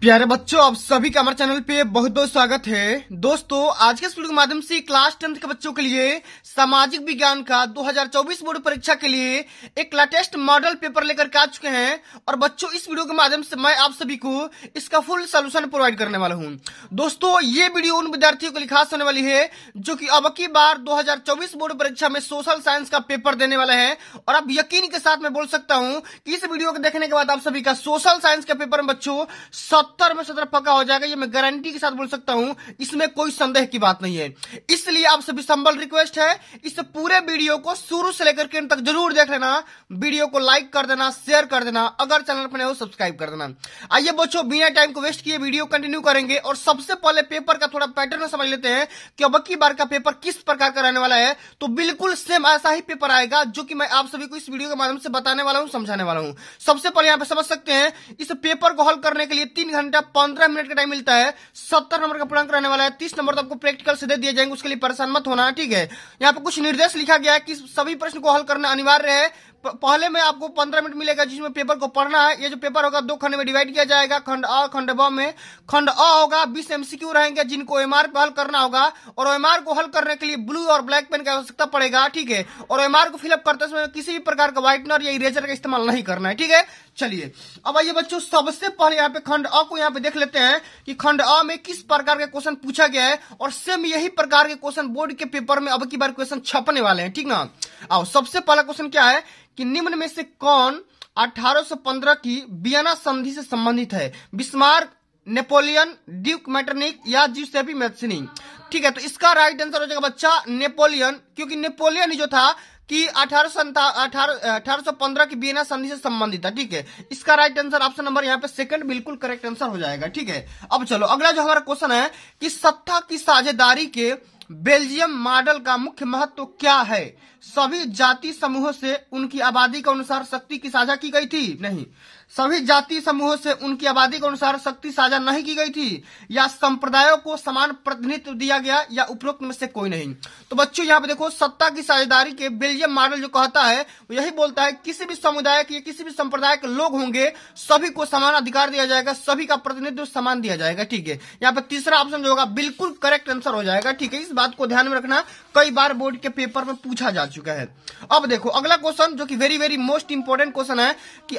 प्यारे बच्चों, आप सभी का हमारे चैनल पे बहुत बहुत स्वागत है। दोस्तों, आज के इस वीडियो के माध्यम से क्लास 10th के बच्चों के लिए सामाजिक विज्ञान का 2024 बोर्ड परीक्षा के लिए एक लेटेस्ट मॉडल पेपर लेकर के आ चुके हैं। और बच्चों, इस वीडियो के माध्यम से मैं आप सभी को इसका फुल सोल्यूशन प्रोवाइड करने वाला हूँ। दोस्तों, ये वीडियो उन विद्यार्थियों के लिए खास होने वाली है जो कि अब की बार 2024 बोर्ड परीक्षा में सोशल साइंस का पेपर देने वाला है। और अब यकीन के साथ मैं बोल सकता हूँ कि इस वीडियो को देखने के बाद आप सभी का सोशल साइंस के पेपर में बच्चों 70 में 70 पक्का हो जाएगा। ये मैं गारंटी के साथ बोल सकता हूं, इसमें कोई संदेह की बात नहीं है। इसलिए आप सभी संबल रिक्वेस्ट है, इस पूरे वीडियो को शुरू से लेकर के अंत तक जरूर देख लेना। वीडियो को लाइक कर देना, शेयर कर देना, अगर चैनल पर नए हो सब्सक्राइब कर देना। आइए बच्चों, बिना टाइम को वेस्ट किए वीडियो कंटिन्यू करेंगे और सबसे पहले पेपर का थोड़ा पैटर्न समझ लेते हैं कि अब की बार का पेपर किस प्रकार का रहने वाला है। तो बिल्कुल सेम ऐसा ही पेपर आएगा जो कि मैं आप सभी को इस वीडियो के माध्यम से बताने वाला हूं, समझाने वाला हूं। सबसे पहले यहां पे समझ सकते हैं, इस पेपर को हल करने के लिए 3 घंटा 15 मिनट का टाइम मिलता है। 70 नंबर का पूर्णांक रहने वाला है। 30 नंबर तो आपको प्रैक्टिकल से दे दिए जाएंगे, उसके लिए परेशान मत होना, ठीक है। यहाँ पे कुछ निर्देश लिखा गया है कि सभी प्रश्न को हल करना अनिवार्य है। पहले में आपको 15 मिनट मिलेगा जिसमें पेपर को पढ़ना है। ये जो पेपर होगा 2 खंड में डिवाइड किया जाएगा, खंड अ खंड ब में। खंड अ होगा 20 एमसीक्यू रहेंगे जिनको ओएमआर पे हल करना होगा। और ओएमआर को हल करने के लिए ब्लू और ब्लैक पेन की आवश्यकता पड़ेगा, ठीक है। और ओएमआर को फिलअप करते समय किसी भी प्रकार का व्हाइटनर या इरेजर का इस्तेमाल नहीं करना है, ठीक है। चलिए अब आइए बच्चों, सबसे पहले यहाँ पे खंड अ को यहाँ पे देख लेते हैं कि खंड अ में किस प्रकार के क्वेश्चन पूछा गया है। और सेम यही प्रकार के क्वेश्चन बोर्ड के पेपर में अब की बार क्वेश्चन छपने वाले हैं, ठीक ना। आओ, सबसे पहला क्वेश्चन क्या है कि निम्न में से कौन 1815 की वियना संधि से संबंधित है? बिस्मार्क, नेपोलियन, ड्यूक मेटरनिक या ज्यूसेपी मैथ्सनी, ठीक है। तो इसका राइट आंसर हो जाएगा बच्चा नेपोलियन, क्योंकि नेपोलियन ही जो था कि 1815 की वियना संधि से संबंधित है, ठीक है। इसका राइट आंसर ऑप्शन नंबर यहाँ पे सेकंड बिल्कुल करेक्ट आंसर हो जाएगा, ठीक है। अब चलो अगला जो हमारा क्वेश्चन है कि सत्ता की साझेदारी के बेल्जियम मॉडल का मुख्य महत्व क्या है? सभी जाति समूहों से उनकी आबादी के अनुसार शक्ति की साझा की गई थी? नहीं। सभी जाति समूहों से उनकी आबादी के अनुसार शक्ति साझा नहीं की गई थी? या संप्रदायों को समान प्रतिनिधित्व दिया गया? या उपरोक्त में से कोई नहीं? तो बच्चों यहाँ पे देखो, सत्ता की साझेदारी के बेल्जियम मॉडल जो कहता है वो यही बोलता है किसी भी समुदाय के, किसी भी संप्रदाय के लोग होंगे, सभी को समान अधिकार दिया जाएगा, सभी का प्रतिनिधित्व समान दिया जाएगा, ठीक है। यहाँ पे तीसरा ऑप्शन जो होगा बिल्कुल करेक्ट आंसर हो जाएगा, ठीक है। इस बात को ध्यान में रखना, कई बार बोर्ड के पेपर में पूछा जा चुका है। अब देखो अगला क्वेश्चन जो कि very very most important question है कि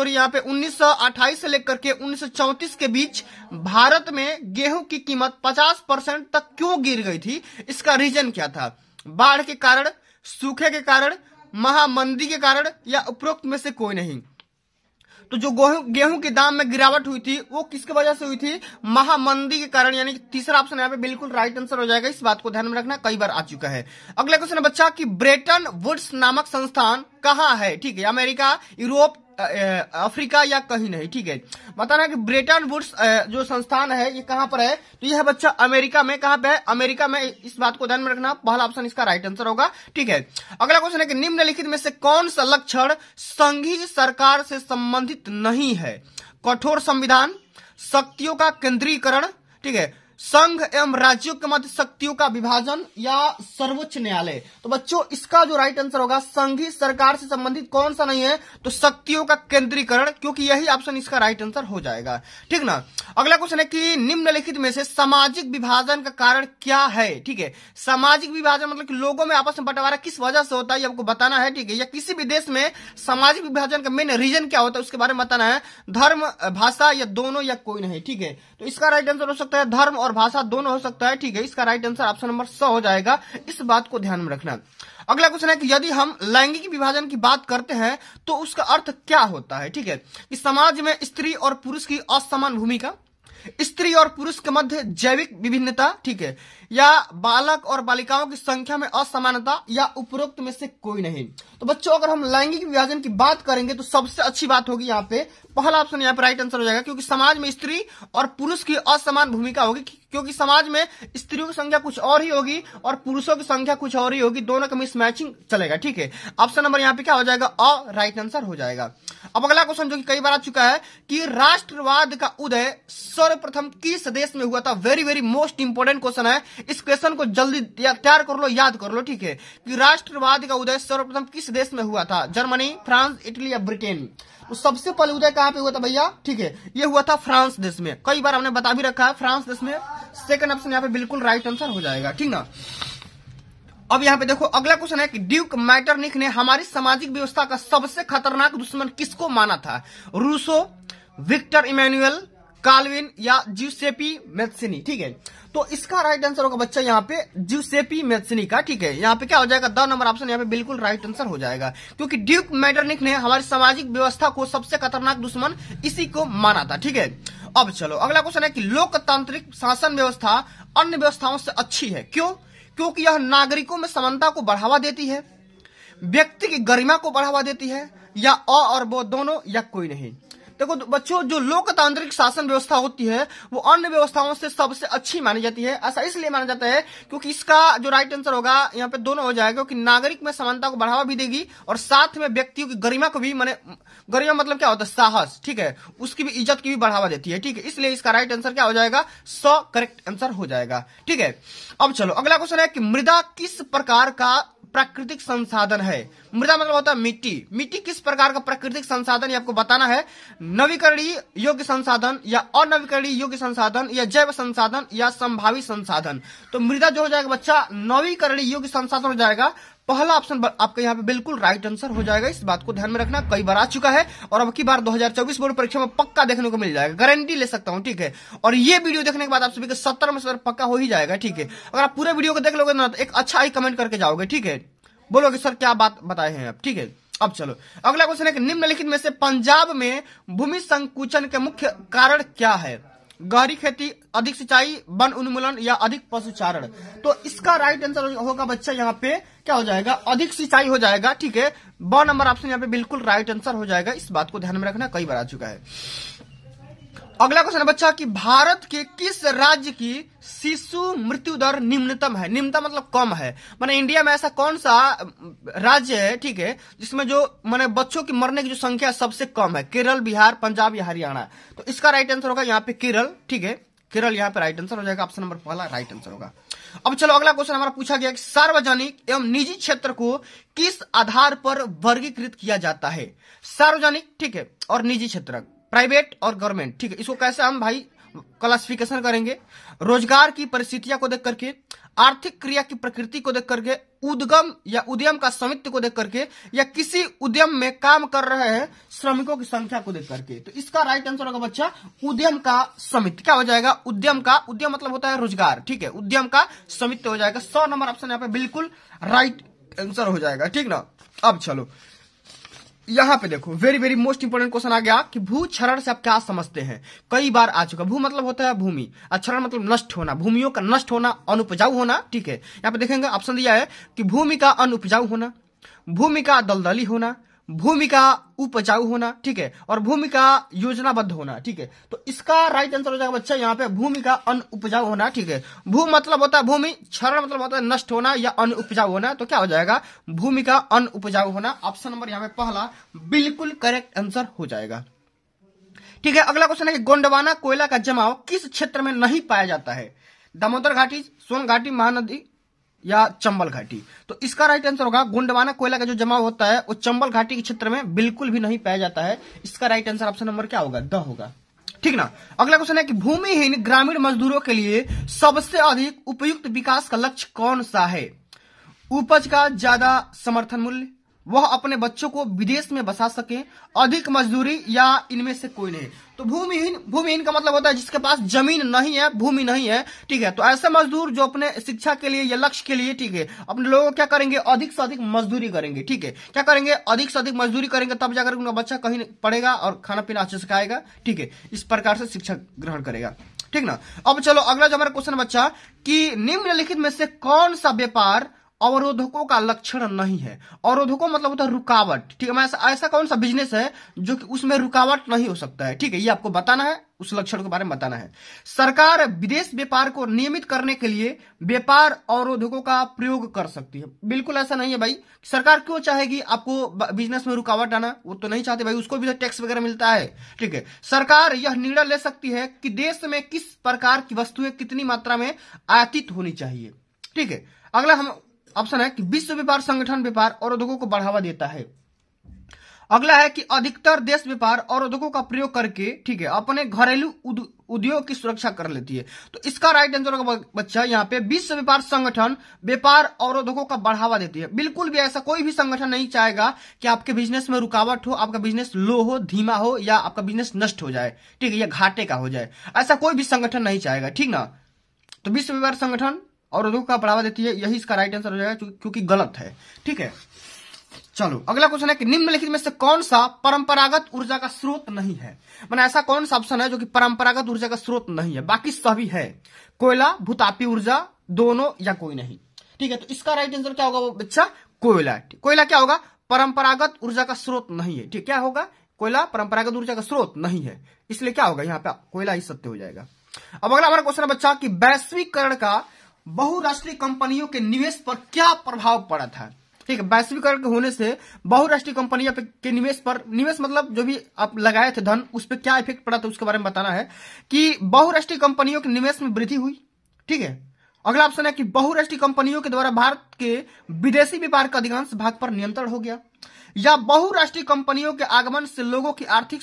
यहाँ पे 1928 से लेकर के 1934 के बीच भारत में गेहूं की कीमत 50% तक क्यों गिर गई थी? इसका रीजन क्या था? बाढ़ के कारण, सूखे के कारण, महामंदी के कारण या उपरोक्त में से कोई नहीं? तो जो गेहूं के दाम में गिरावट हुई थी वो किसकी वजह से हुई थी? महामंदी के कारण, यानी कि तीसरा ऑप्शन यहाँ पे बिल्कुल राइट आंसर हो जाएगा। इस बात को ध्यान में रखना, कई बार आ चुका है। अगला क्वेश्चन है बच्चा कि ब्रेटन वुड्स नामक संस्थान कहाँ है? ठीक है, अमेरिका, यूरोप, अफ्रीका या कहीं नहीं, ठीक है। बताना कि ब्रेटन वुड्स जो संस्थान है ये कहां पर है? तो यह है बच्चा अमेरिका में। कहां पे है? अमेरिका में। इस बात को ध्यान में रखना, पहला ऑप्शन इसका राइट आंसर होगा, ठीक है। अगला क्वेश्चन है कि निम्नलिखित में से कौन सा लक्षण संघीय सरकार से संबंधित नहीं है? कठोर संविधान, शक्तियों का केंद्रीकरण, ठीक है, संघ एवं राज्यों के मध्य शक्तियों का विभाजन या सर्वोच्च न्यायालय। तो बच्चों इसका जो राइट आंसर होगा, संघीय सरकार से संबंधित कौन सा नहीं है? तो शक्तियों का केंद्रीकरण, क्योंकि यही ऑप्शन इसका राइट आंसर हो जाएगा, ठीक ना। अगला क्वेश्चन है कि निम्नलिखित में से सामाजिक विभाजन का कारण क्या है? ठीक है, सामाजिक विभाजन मतलब कि लोगों में आपस में बंटवारा किस वजह से होता है ये आपको बताना है, ठीक है। या किसी भी देश में सामाजिक विभाजन का मेन रीजन क्या होता है उसके बारे में बताना है। धर्म, भाषा या दोनों या कोई नहीं, ठीक है। तो इसका राइट आंसर हो सकता है धर्म और भाषा दोनों हो सकता है, ठीक है। इसका राइट आंसर ऑप्शन नंबर 100 हो जाएगा। इस बात को ध्यान में रखना। अगला क्वेश्चन है कि यदि हम लैंगिक विभाजन की बात करते हैं तो उसका अर्थ क्या होता है? ठीक है, कि समाज में स्त्री और पुरुष की असमान भूमिका, स्त्री और पुरुष के मध्य जैविक विभिन्नता, ठीक है, या बालक और बालिकाओं की संख्या में असमानता या उपरोक्त में से कोई नहीं। तो बच्चों अगर हम लैंगिक विभाजन की बात करेंगे तो सबसे अच्छी बात होगी यहाँ पे पहला ऑप्शन यहाँ पे राइट आंसर हो जाएगा, क्योंकि समाज में स्त्री और पुरुष की असमान भूमिका होगी, क्योंकि समाज में स्त्रियों की संख्या कुछ और ही होगी और पुरुषों की संख्या कुछ और ही होगी, दोनों का मिसमैचिंग चलेगा, ठीक है। ऑप्शन नंबर यहाँ पे क्या हो जाएगा? अ राइट आंसर हो जाएगा। अब अगला क्वेश्चन जो कि कई बार आ चुका है कि राष्ट्रवाद का उदय सर्वप्रथम किस देश में हुआ था? Very very most important question है। इस क्वेश्चन को जल्दी तैयार कर लो, याद कर लो, ठीक है, कि राष्ट्रवाद का उदय सर्वप्रथम किस देश में हुआ था? जर्मनी, फ्रांस, इटली या ब्रिटेन? तो सबसे पहले उदय कहां पे हुआ था भैया? ठीक है, ये हुआ था फ्रांस देश में। कई बार हमने बता भी रखा है, फ्रांस देश में। सेकंड ऑप्शन यहाँ पे बिल्कुल राइट आंसर हो जाएगा, ठीक ना। अब यहाँ पे देखो अगला क्वेश्चन है कि ड्यूक मैटरनिक ने हमारी सामाजिक व्यवस्था का सबसे खतरनाक दुश्मन किसको माना था? रूसो, विक्टर इमैनुअल, काल्विन या ज्यूसेपी मैत्सिनी। ठीक है, तो इसका राइट आंसर होगा बच्चा यहाँ पे ज्यूसेपी मैत्सिनी का। ठीक है, यहाँ पे क्या हो जाएगा? द नंबर ऑप्शन यहाँ पे बिल्कुल राइट आंसर हो जाएगा, क्योंकि ड्यूक मैटरनिक ने हमारी सामाजिक व्यवस्था को सबसे खतरनाक दुश्मन इसी को माना था। ठीक है, अब चलो अगला क्वेश्चन है कि लोकतांत्रिक शासन व्यवस्था अन्य व्यवस्थाओं से अच्छी है, क्यों? क्योंकि यह नागरिकों में समानता को बढ़ावा देती है, व्यक्ति की गरिमा को बढ़ावा देती है, या और वो दोनों, या कोई नहीं। देखो बच्चों, जो लोकतांत्रिक शासन व्यवस्था होती है वो अन्य व्यवस्थाओं से सबसे अच्छी मानी जाती है। ऐसा इसलिए माना जाता है क्योंकि इसका जो राइट आंसर होगा यहाँ पे दोनों हो जाएगा, क्योंकि नागरिक में समानता को बढ़ावा भी देगी और साथ में व्यक्तियों की गरिमा को भी, माने गरिमा मतलब क्या होता है? साहस। ठीक है, उसकी भी इज्जत की भी बढ़ावा देती है। ठीक है, इसलिए इसका राइट आंसर क्या हो जाएगा? 100 करेक्ट आंसर हो जाएगा। ठीक है, अब चलो अगला क्वेश्चन है कि मृदा किस प्रकार का प्राकृतिक संसाधन है? मृदा मतलब होता है मिट्टी। मिट्टी किस प्रकार का प्राकृतिक संसाधन ये आपको बताना है। नवीकरणीय योग्य संसाधन, या अनवीकरणीय योग्य संसाधन, या जैव संसाधन, या संभावित संसाधन। तो मृदा जो हो जाएगा बच्चा नवीकरणीय योग्य संसाधन हो जाएगा। पहला ऑप्शन आपका यहाँ पे बिल्कुल राइट आंसर हो जाएगा। इस बात को ध्यान में रखना, कई बार आ चुका है और अब की बार 2024 बोर्ड परीक्षा में पक्का देखने को मिल जाएगा, गारंटी ले सकता हूँ। ठीक है, और ये वीडियो देखने के बाद आप सभी का 70 में 70 पक्का हो ही जाएगा। ठीक है, अगर आप पूरे वीडियो को देख लोगे ना तो एक अच्छा ही कमेंट करके जाओगे। ठीक है, बोलोगे सर क्या बात बताए हैं आप। ठीक है, अब चलो अगला क्वेश्चन है कि निम्नलिखित में से पंजाब में भूमि संकुचन के मुख्य कारण क्या है? गहरी खेती, अधिक सिंचाई, वन उन्मूलन, या अधिक पशुचारण। तो इसका राइट आंसर होगा बच्चा यहाँ पे क्या हो जाएगा? अधिक सिंचाई हो जाएगा। ठीक है, ब नंबर ऑप्शन यहाँ पे बिल्कुल राइट आंसर हो जाएगा। इस बात को ध्यान में रखना, कई बार आ चुका है। अगला क्वेश्चन है बच्चा कि भारत के किस राज्य की शिशु मृत्यु दर निम्नतम है? निम्नतम मतलब कम है, माने इंडिया में ऐसा कौन सा राज्य है, ठीक है, जिसमें जो माने बच्चों की मरने की जो संख्या सबसे कम है? केरल, बिहार, पंजाब या हरियाणा। तो इसका राइट आंसर होगा यहाँ पे केरल। ठीक है, केरल यहाँ पे राइट आंसर हो जाएगा, ऑप्शन नंबर पहला राइट आंसर होगा। अब चलो अगला क्वेश्चन हमारा पूछा गया कि सार्वजनिक एवं निजी क्षेत्र को किस आधार पर वर्गीकृत किया जाता है? सार्वजनिक, ठीक है, और निजी क्षेत्र, प्राइवेट और गवर्नमेंट। ठीक है, इसको कैसे हम भाई क्लासिफिकेशन करेंगे? रोजगार की परिस्थितियां को देख करके, आर्थिक क्रिया की प्रकृति को देख करके, उद्गम या उद्यम का स्वामित्व को देख करके, या किसी उद्यम में काम कर रहे हैं श्रमिकों की संख्या को देख करके। तो इसका राइट आंसर होगा बच्चा उद्यम का स्वामित्व। क्या हो जाएगा? उद्यम का, उद्यम मतलब होता है रोजगार। ठीक है, उद्यम का स्वामित्व हो जाएगा। 100 नंबर ऑप्शन यहाँ पे बिल्कुल राइट आंसर हो जाएगा। ठीक ना, अब चलो यहां पे देखो very very most important question आ गया कि भू क्षरण से आप क्या समझते हैं? कई बार आ चुका। भू मतलब होता है भूमि, क्षरण मतलब नष्ट होना, भूमियों का नष्ट होना, अनुपजाऊ होना। ठीक है, यहाँ पे देखेंगे ऑप्शन दिया है कि भूमि का अनुपजाऊ होना, भूमि का दलदली होना, भूमि का उपजाऊ होना, ठीक है, और भूमि का योजनाबद्ध होना। ठीक है, तो इसका राइट आंसर हो जाएगा बच्चा यहाँ पे भूमि का अनुपजाऊ होना। ठीक है, भू मतलब होता है भूमि, क्षरण मतलब होता है नष्ट होना या अनुपजाऊ होना। तो क्या हो जाएगा? भूमि का अनुपजाऊ होना। ऑप्शन नंबर यहाँ पे पहला बिल्कुल करेक्ट आंसर हो जाएगा। ठीक है, अगला क्वेश्चन है कि गोंडवाना कोयला का जमाव किस क्षेत्र में नहीं पाया जाता है? दामोदर घाटी, सोन घाटी, महानदी या चंबल घाटी। तो इसका राइट आंसर होगा गोंडवाना कोयला का जो जमाव होता है वो चंबल घाटी के क्षेत्र में बिल्कुल भी नहीं पाया जाता है। इसका राइट आंसर ऑप्शन नंबर क्या होगा? द होगा। ठीक ना, अगला क्वेश्चन है कि भूमिहीन ग्रामीण मजदूरों के लिए सबसे अधिक उपयुक्त विकास का लक्ष्य कौन सा है? उपज का ज्यादा समर्थन मूल्य, वह अपने बच्चों को विदेश में बसा सके, अधिक मजदूरी, या इनमें से कोई नहीं। तो भूमिहीन का मतलब होता है जिसके पास जमीन नहीं है, भूमि नहीं है। ठीक है, तो ऐसे मजदूर जो अपने शिक्षा के लिए या लक्ष्य के लिए, ठीक है, अपने लोगों क्या करेंगे? अधिक से अधिक मजदूरी करेंगे। ठीक है, क्या करेंगे? अधिक से अधिक मजदूरी करेंगे, तब जाकर उनका बच्चा कहीं पढ़ेगा और खाना पीना अच्छे से खाएगा। ठीक है, इस प्रकार से शिक्षा ग्रहण करेगा। ठीक ना, अब चलो अगला जो हमारा क्वेश्चन बच्चा कि निम्नलिखित में से कौन सा व्यापार अवरोधकों का लक्षण नहीं है? अवरोधकों मतलब होता है रुकावट। ठीक है, ऐसा कौन सा बिजनेस है जो कि उसमें रुकावट नहीं हो सकता है? ठीक है, ये आपको बताना है, उस लक्षण के बारे में बताना है। सरकार विदेश व्यापार को नियमित करने के लिए व्यापार अवरोधकों का प्रयोग कर सकती है। बिल्कुल ऐसा नहीं है भाई। सरकार क्यों चाहेगी आपको बिजनेस में रुकावट आना? वो तो नहीं चाहते भाई, उसको भी तो टैक्स वगैरह मिलता है। ठीक है, सरकार यह निर्णय ले सकती है कि देश में किस प्रकार की वस्तुएं कितनी मात्रा में आयातित होनी चाहिए। ठीक है, अगला हम ऑप्शन है कि विश्व व्यापार संगठन व्यापार अवरोधकों को बढ़ावा देता है। अगला है कि अधिकतर देश व्यापार और उद्योगों का प्रयोग करके, ठीक है, अपने घरेलू उद्योग की सुरक्षा कर लेती है। तो इसका राइट आंसर होगा बच्चा यहाँ पे विश्व व्यापार संगठन व्यापार और उद्योगों का बढ़ावा देती है। बिल्कुल भी ऐसा कोई भी संगठन नहीं चाहेगा कि आपके बिजनेस में रुकावट हो, आपका बिजनेस लो हो, धीमा हो, या आपका बिजनेस नष्ट हो जाए, ठीक है, या घाटे का हो जाए। ऐसा कोई भी संगठन नहीं चाहेगा, ठीक ना। तो विश्व व्यापार संगठन और उद्योग का बढ़ावा देती है, यही इसका राइट आंसर हो जाएगा, क्योंकि गलत है, ठीक है। चलो अगला क्वेश्चन है कि निम्नलिखित में से कौन सा परंपरागत ऊर्जा का स्रोत नहीं है। माने ऐसा कौन सा ऑप्शन है जो कि परंपरागत ऊर्जा का स्रोत नहीं है, बाकी सभी है। कोयला, भूतापी ऊर्जा, दोनों, या कोई नहीं, ठीक है। तो इसका राइट आंसर क्या होगा बच्चा? कोयला। कोयला क्या होगा? परंपरागत ऊर्जा का स्रोत नहीं है, ठीक। क्या होगा? कोयला परंपरागत ऊर्जा का स्रोत नहीं है, इसलिए क्या होगा यहाँ पे कोयला ही सत्य हो जाएगा। अब अगला हमारा क्वेश्चन है बच्चा कि वैश्वीकरण का बहुराष्ट्रीय कंपनियों के निवेश पर क्या प्रभाव पड़ा था, ठीक है। वैश्वीकरण के होने से बहुराष्ट्रीय कंपनियों के निवेश पर, निवेश मतलब जो भी आप लगाए थे धन, उस पर क्या इफेक्ट पड़ा था उसके बारे में बताना है कि बहुराष्ट्रीय कंपनियों के निवेश में वृद्धि हुई, ठीक है। अगला ऑप्शन है कि बहुराष्ट्रीय कंपनियों के द्वारा भारत के विदेशी व्यापार का अधिकांश भाग पर नियंत्रण हो गया, या बहुराष्ट्रीय कंपनियों के आगमन से लोगों की आर्थिक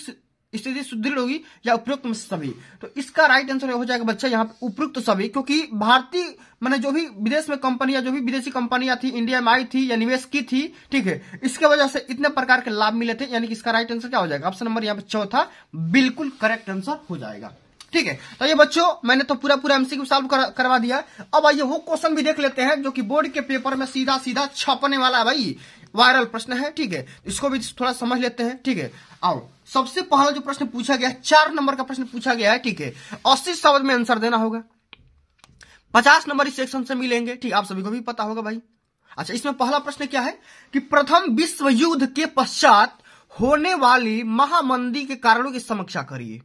स्थिति सुदृढ़ होगी, या उपयुक्त में सभी। तो इसका राइट आंसर हो जाएगा बच्चा यहाँ पे उपयुक्त सभी, क्योंकि भारतीय मैंने जो भी विदेश में कंपनियां, जो भी विदेशी कंपनियां थी, इंडिया में आई थी या निवेश की थी, ठीक है, इसके वजह से इतने प्रकार के लाभ मिले थे। यानी कि इसका राइट आंसर क्या हो जाएगा? ऑप्शन नंबर यहाँ पे चौथा बिल्कुल करेक्ट आंसर हो जाएगा, ठीक है। तो ये बच्चों मैंने तो पूरा एमसीक्यू सॉल्व करवा दिया। अब आइए वो क्वेश्चन भी देख लेते हैं जो कि बोर्ड के पेपर में सीधा सीधा छपने वाला है भाई, वायरल प्रश्न है, ठीक है। इसको भी थोड़ा समझ लेते हैं, ठीक है। आओ, सबसे पहला जो प्रश्न पूछा गया है, 4 नंबर का प्रश्न पूछा गया है, ठीक है। 80 शब्द में आंसर देना होगा, 50 नंबर इस सेक्शन से मिलेंगे, ठीक, आप सभी को भी पता होगा भाई। अच्छा, इसमें पहला प्रश्न क्या है कि प्रथम विश्व युद्ध के पश्चात होने वाली महामंदी के कारणों की समीक्षा करिए।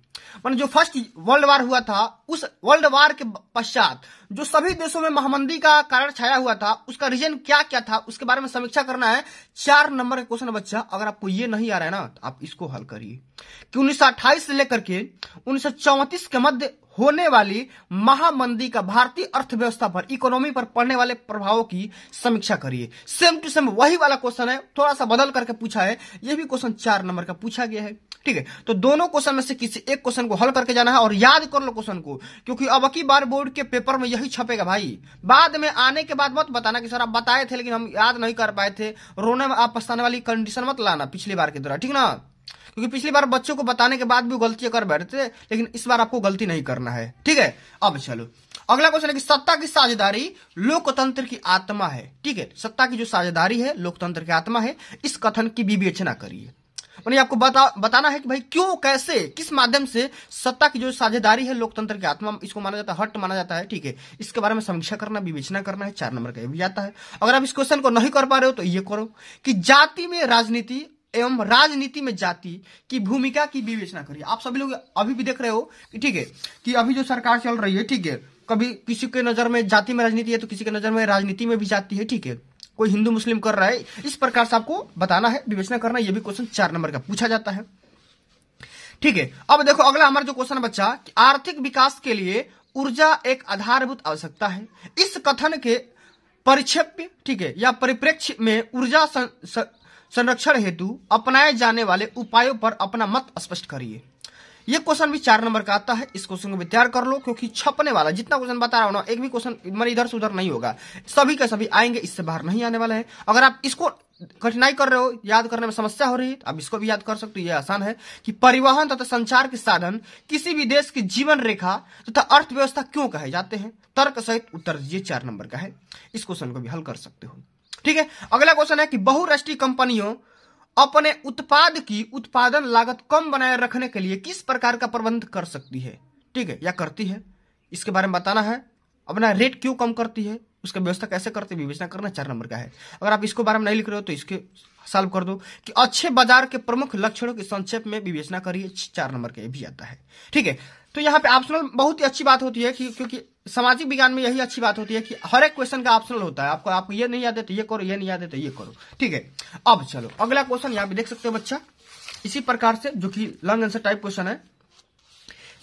जो फर्स्ट वर्ल्ड वार हुआ था, उस वर्ल्ड वार के पश्चात जो सभी देशों में महामंदी का कारण छाया हुआ था, उसका रीजन क्या क्या था, उसके बारे में समीक्षा करना है। 4 नंबर का क्वेश्चन बच्चा, अगर आपको ये नहीं आ रहा है ना तो आप इसको हल करिए कि 1928 से लेकर के 1934 के मध्य होने वाली महामंदी का भारतीय अर्थव्यवस्था पर, इकोनॉमी पर पड़ने वाले प्रभावों की समीक्षा करिए। सेम टू सेम वही वाला क्वेश्चन है, थोड़ा सा बदल करके पूछा है। यह भी क्वेश्चन 4 नंबर का पूछा गया है, ठीक है। तो दोनों क्वेश्चन में से किसी एक क्वेश्चन को हल करके जाना है और याद कर लो क्वेश्चन को, क्योंकि अब की बार बोर्ड के पेपर में यही छपेगा भाई। बाद में आने के बाद मत बताना कि सर आप बताए थे लेकिन हम याद नहीं कर पाए थे, रोने में आप पछताने वाली कंडीशन मत लाना पिछली बार की तरह, ठीक ना। क्योंकि पिछली बार बच्चों को बताने के बाद भी गलतियां कर बैठते थे, लेकिन इस बार आपको गलती नहीं करना है, ठीक है। अब चलो अगला क्वेश्चन है कि सत्ता की साझेदारी लोकतंत्र की आत्मा है, ठीक है। सत्ता की जो साझेदारी है लोकतंत्र की आत्मा है, इस कथन की विवेचना करिए। मैंने आपको बताना है कि भाई क्यों, कैसे, किस माध्यम से सत्ता की जो साझेदारी है लोकतंत्र की आत्मा, इसको माना जाता है, हट माना जाता है, ठीक है। इसके बारे में समीक्षा करना, विवेचना करना है। 4 नंबर का ये भी आता है। अगर आप इस क्वेश्चन को नहीं कर पा रहे हो तो ये करो कि जाति में राजनीति एवं राजनीति में जाति की भूमिका की विवेचना करिए। आप सभी लोग अभी भी देख रहे हो कि, ठीक है, कि अभी जो सरकार चल रही है, ठीक है, कभी किसी के नजर में जाति में राजनीति है तो किसी के नजर में राजनीति में भी जाति है, ठीक है। कोई हिंदू मुस्लिम कर रहा है, इस प्रकार से आपको बताना है, विवेचना करना है। यह भी क्वेश्चन 4 नंबर का पूछा जाता है, ठीक है। अब देखो अगला हमारा जो क्वेश्चन बच्चा कि आर्थिक विकास के लिए ऊर्जा एक आधारभूत आवश्यकता है। इस कथन के परिक्षेप्य, ठीक है, या परिप्रेक्ष्य में ऊर्जा संरक्षण हेतु अपनाए जाने वाले उपायों पर अपना मत स्पष्ट करिए। ये क्वेश्चन भी 4 नंबर का आता है। इस क्वेश्चन को भी तैयार कर लो, क्योंकि छपने वाला जितना क्वेश्चन बता रहा हूं ना, एक भी क्वेश्चन मेरे इधर से उधर नहीं होगा, सभी के सभी आएंगे, इससे बाहर नहीं आने वाला है। अगर आप इसको कठिनाई कर रहे हो, याद करने में समस्या हो रही है, तो आप इसको भी याद कर सकते हो। यह आसान है कि परिवहन तथा संचार के साधन किसी भी देश की जीवन रेखा तथा अर्थव्यवस्था क्यों कहे जाते हैं, तर्क सहित उत्तर दीजिए। 4 नंबर का है, इस क्वेश्चन को भी हल कर सकते हो, ठीक है। अगला क्वेश्चन है कि बहुराष्ट्रीय कंपनियों अपने उत्पाद की उत्पादन लागत कम बनाए रखने के लिए किस प्रकार का प्रबंध कर सकती है, ठीक है, या करती है, इसके बारे में बताना है। अपना रेट क्यों कम करती है, उसका व्यवस्था कैसे करती है, विवेचना करना 4 नंबर का है। अगर आप इसको बारे में नहीं लिख रहे हो तो इसके सॉल्व कर दो कि अच्छे बाजार के प्रमुख लक्षणों की संक्षेप में विवेचना करिए। 4 नंबर का ये भी आता है, ठीक है। तो यहाँ पे ऑप्शनल बहुत ही अच्छी बात होती है कि, क्योंकि सामाजिक विज्ञान में यही अच्छी बात होती है कि हर एक क्वेश्चन का ऑप्शनल होता है। आपको ये नहीं याद है तो ये करो, ये नहीं याद है तो ये करो, ठीक है। अब चलो अगला क्वेश्चन यहाँ पे देख सकते हो बच्चा, इसी प्रकार से जो कि लॉन्ग आंसर टाइप क्वेश्चन है।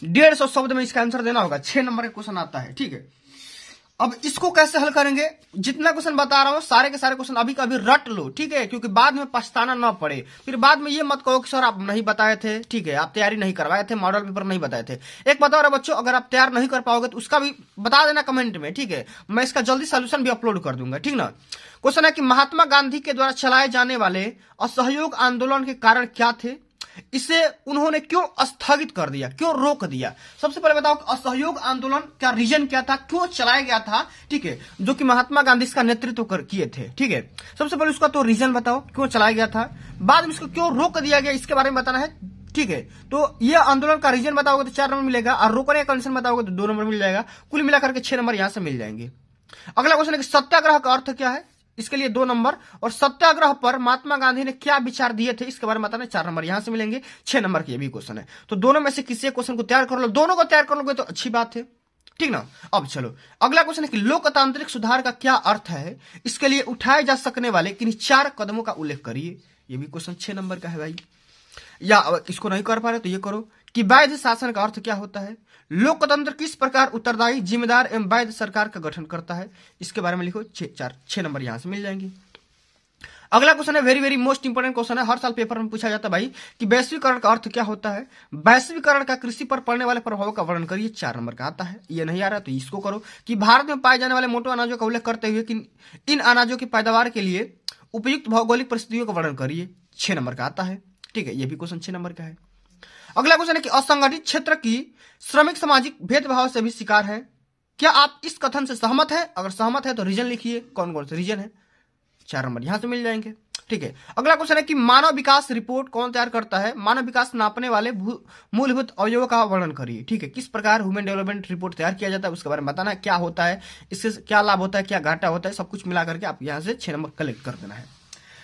150 शब्द में इसका आंसर देना होगा। 6 नंबर का क्वेश्चन आता है, ठीक है। अब इसको कैसे हल करेंगे, जितना क्वेश्चन बता रहा हूं सारे के सारे क्वेश्चन अभी का अभी रट लो, ठीक है, क्योंकि बाद में पछताना ना पड़े, फिर बाद में ये मत कहो कि सर आप नहीं बताए थे, ठीक है, आप तैयारी नहीं करवाए थे, मॉडल पेपर नहीं बताए थे। एक बता रहा बच्चों, अगर आप तैयार नहीं कर पाओगे तो उसका भी बता देना कमेंट में, ठीक है, मैं इसका जल्दी सोल्यूशन भी अपलोड कर दूंगा, ठीक ना। क्वेश्चन है कि महात्मा गांधी के द्वारा चलाए जाने वाले असहयोग आंदोलन के कारण क्या थे, इसे उन्होंने क्यों स्थगित कर दिया, क्यों रोक दिया। सबसे पहले बताओ कि असहयोग आंदोलन का रीजन क्या था, क्यों चलाया गया था, ठीक है, जो कि महात्मा गांधी इसका नेतृत्व किए थे, ठीक है। सबसे पहले उसका तो रीजन बताओ क्यों चलाया गया था, बाद में इसको क्यों रोक दिया गया इसके बारे में बताना है, ठीक है। तो ये आंदोलन का रीजन बताओगे तो 4 नंबर मिलेगा, और रोकने का कंडीशन बताओगे तो 2 नंबर मिल जाएगा, कुल मिलाकर के 6 नंबर यहां से मिल जाएंगे। अगला क्वेश्चन है कि सत्याग्रह का अर्थ क्या है, इसके लिए 2 नंबर, और सत्याग्रह पर महात्मा गांधी ने क्या विचार दिए थे इसके बारे में बताना, 4 नंबर यहां से मिलेंगे। 6 नंबर की ये भी क्वेश्चन है, तो दोनों में से किसी एक क्वेश्चन को तैयार कर लो, दोनों को तैयार कर लोगे तो अच्छी बात है, ठीक ना। अब चलो अगला क्वेश्चन है कि लोकतांत्रिक सुधार का क्या अर्थ है, इसके लिए उठाए जा सकने वाले किन्हीं 4 कदमों का उल्लेख करिए। ये भी क्वेश्चन 6 नंबर का है भाई। या इसको नहीं कर पा रहे तो ये करो कि वैध शासन का अर्थ क्या होता है, लोकतंत्र किस प्रकार उत्तरदायी, जिम्मेदार एवं वैध सरकार का गठन करता है, इसके बारे में लिखो। 6 नंबर यहां से मिल जाएंगे। अगला क्वेश्चन है very very most important question है, हर साल पेपर में पूछा जाता है भाई कि वैश्वीकरण का अर्थ क्या होता है, वैश्वीकरण का कृषि पर पड़ने वाले प्रभाव का वर्णन करिए। 4 नंबर का आता है, ये नहीं आ रहा तो इसको करो कि भारत में पाए जाने वाले मोटे अनाजों का उल्लेख करते हुए कि इन अनाजों की पैदावार के लिए उपयुक्त भौगोलिक परिस्थितियों का वर्णन करिए। 6 नंबर का आता है, ठीक है, ये भी क्वेश्चन 6 नंबर का है। अगला क्वेश्चन है कि असंगठित क्षेत्र की श्रमिक सामाजिक भेदभाव से भी शिकार है, क्या आप इस कथन से सहमत है, अगर सहमत है तो रीजन लिखिए, कौन कौन से रीजन है। 4 नंबर यहां से मिल जाएंगे, ठीक है। अगला क्वेश्चन है कि मानव विकास रिपोर्ट कौन तैयार करता है, मानव विकास नापने वाले मूलभूत अवयवों का वर्णन करिए, ठीक है, किस प्रकार ह्यूमन डेवलपमेंट रिपोर्ट तैयार किया जाता है उसके बारे में बताना है, क्या होता है, इससे क्या लाभ होता है, क्या घाटा होता है, सब कुछ मिला करके आप यहां से 6 नंबर कलेक्ट कर देना है,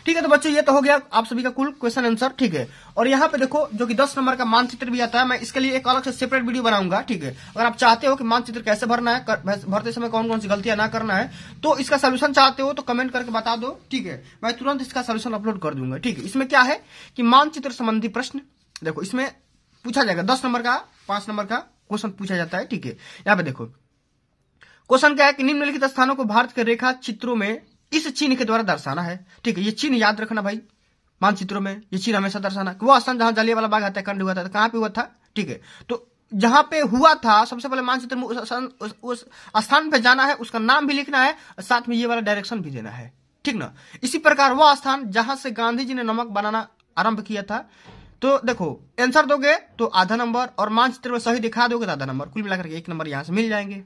ठीक है। तो बच्चों ये तो हो गया आप सभी का कुल क्वेश्चन आंसर, ठीक है। और यहाँ पे देखो जो कि 10 नंबर का मानचित्र भी आता है, मैं इसके लिए एक अलग से सेपरेट वीडियो बनाऊंगा, ठीक है। अगर आप चाहते हो कि मानचित्र कैसे भरना है, भरते समय कौन कौन सी गलतियां ना करना है, तो इसका सोल्यूशन चाहते हो तो कमेंट करके बता दो, ठीक है, मैं तुरंत इसका सोल्यूशन अपलोड कर दूंगा, ठीक है। इसमें क्या है कि मानचित्र संबंधी प्रश्न देखो इसमें पूछा जाएगा, 10 नंबर का 5 नंबर का क्वेश्चन पूछा जाता है, ठीक है। यहाँ पे देखो क्वेश्चन क्या है कि निम्नलिखित स्थानों को भारत के रेखा चित्रों में इस चिन्ह के द्वारा दर्शाना है, ठीक है। ये चिन्ह याद रखना भाई, मानचित्रों में ये चिन्ह हमेशा दर्शाना। वो स्थान जहां जलियांवाला बाग हत्याकांड हुआ था कहां पे हुआ था, ठीक है, तो जहां पे हुआ था सबसे पहले मानचित्र में उस स्थान पे जाना है, उसका नाम भी लिखना है, साथ में ये वाला डायरेक्शन भी देना है, ठीक ना। इसी प्रकार वह स्थान जहां से गांधी जी ने नमक बनाना आरंभ किया था, तो देखो आंसर दोगे तो आधा नंबर, और मानचित्र में सही दिखा दोगे तो आधा नंबर, कुल मिलाकर 1 नंबर यहां से मिल जाएंगे,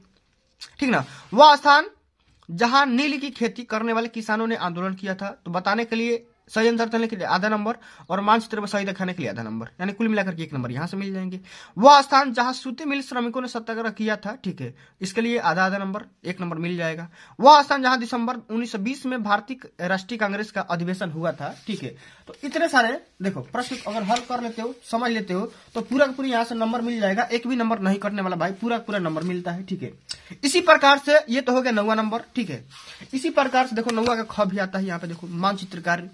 ठीक ना। वह स्थान जहां नील की खेती करने वाले किसानों ने आंदोलन किया था, तो बताने के लिए सही आंसर देने के लिए आधा नंबर, और मानचित्र में सही दिखाने के लिए आधा नंबर, यानी कुल मिलाकर 1 नंबर यहां से मिल जाएंगे। वह स्थान जहां सूती मिल श्रमिकों ने सत्याग्रह किया था, ठीक है, इसके लिए आधा नंबर 1 नंबर मिल जाएगा। वह स्थान जहां दिसंबर 1920 में भारतीय राष्ट्रीय कांग्रेस का अधिवेशन हुआ था, ठीक है। तो इतने सारे देखो प्रश्न अगर हल कर लेते हो, समझ लेते हो, तो पूरा पूरी यहां से नंबर मिल जाएगा, एक भी नंबर नहीं कटने वाला भाई, पूरा पूरा नंबर मिलता है, ठीक है। इसी प्रकार से ये तो हो गया 9वां नंबर, ठीक है। इसी प्रकार से देखो 9वां का ख भी आता है, यहाँ पे देखो मानचित्र कार्य,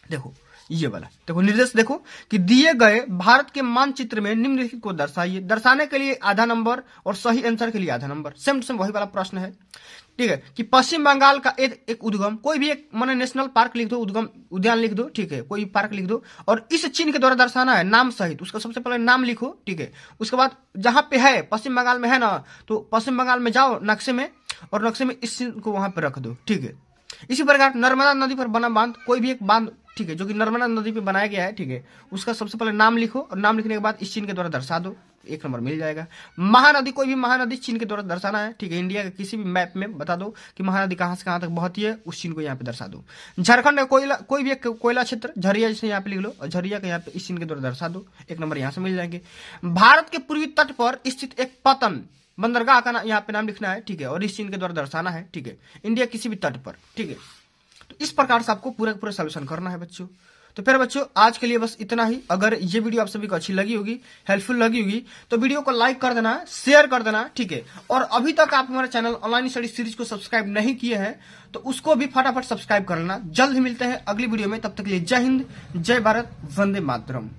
देखो ये वाला देखो निर्देश देखो कि दिए गए भारत के मानचित्र में निम्नलिखित को दर्शाइए, दर्शाने के लिए आधा नंबर और सही आंसर के लिए आधा नंबर, सेम टू सेम वही वाला प्रश्न है, ठीक है। कि पश्चिम बंगाल का एक उद्गम, कोई भी एक माने नेशनल पार्क लिख दो, उद्गम उद्यान लिख दो, ठीक है, कोई पार्क लिख दो, और इस चिन्ह के द्वारा दर्शाना है नाम सहित, उसका सबसे पहले नाम लिखो, ठीक है। उसके बाद जहां पे है पश्चिम बंगाल में है ना, तो पश्चिम बंगाल में जाओ नक्शे में, और नक्शे में इस चिन्ह को वहां पे रख दो, ठीक है। इसी प्रकार नर्मदा नदी पर बना बांध, कोई भी एक बांध, ठीक है, जो कि नर्मदा नदी पे बनाया गया है, ठीक है, उसका सबसे पहले नाम लिखो, और नाम लिखने के बाद इस चिन्ह के द्वारा दर्शा दो, 1 नंबर मिल जाएगा। महानदी, कोई भी महानदी चिन्ह के द्वारा दर्शाना है, ठीक है, इंडिया के किसी भी मैप में बता दो कि महानदी कहां से कहां तक बहती है, उस चिन्ह को यहाँ पे दर्शा दो। झारखंड का कोयला, कोई भी एक कोयला क्षेत्र, झरिया जैसे यहाँ पे लिख लो, और झरिया के यहाँ पे इस चिन्ह के द्वारा दर्शा दो, 1 नंबर यहाँ से मिल जाएंगे। भारत के पूर्वी तट पर स्थित एक पतन बंदरगाह का यहाँ पे नाम लिखना है, ठीक है, और इस चिन्ह के द्वारा दर्शाना है, ठीक है, इंडिया किसी भी तट पर, ठीक है। तो इस प्रकार से आपको पूरा पूरा सोल्यूशन करना है बच्चों। तो फिर बच्चों आज के लिए बस इतना ही। अगर ये वीडियो आप सभी को अच्छी लगी होगी, हेल्पफुल लगी होगी, तो वीडियो को लाइक कर देना, शेयर कर देना, ठीक है। और अभी तक आप हमारे चैनल ऑनलाइन स्टडी सीरीज को सब्सक्राइब नहीं किए हैं तो उसको भी फटाफट सब्सक्राइब कर लेना। जल्द ही मिलते हैं अगली वीडियो में, तब तक के लिए जय हिंद, जय भारत, वंदे मातरम।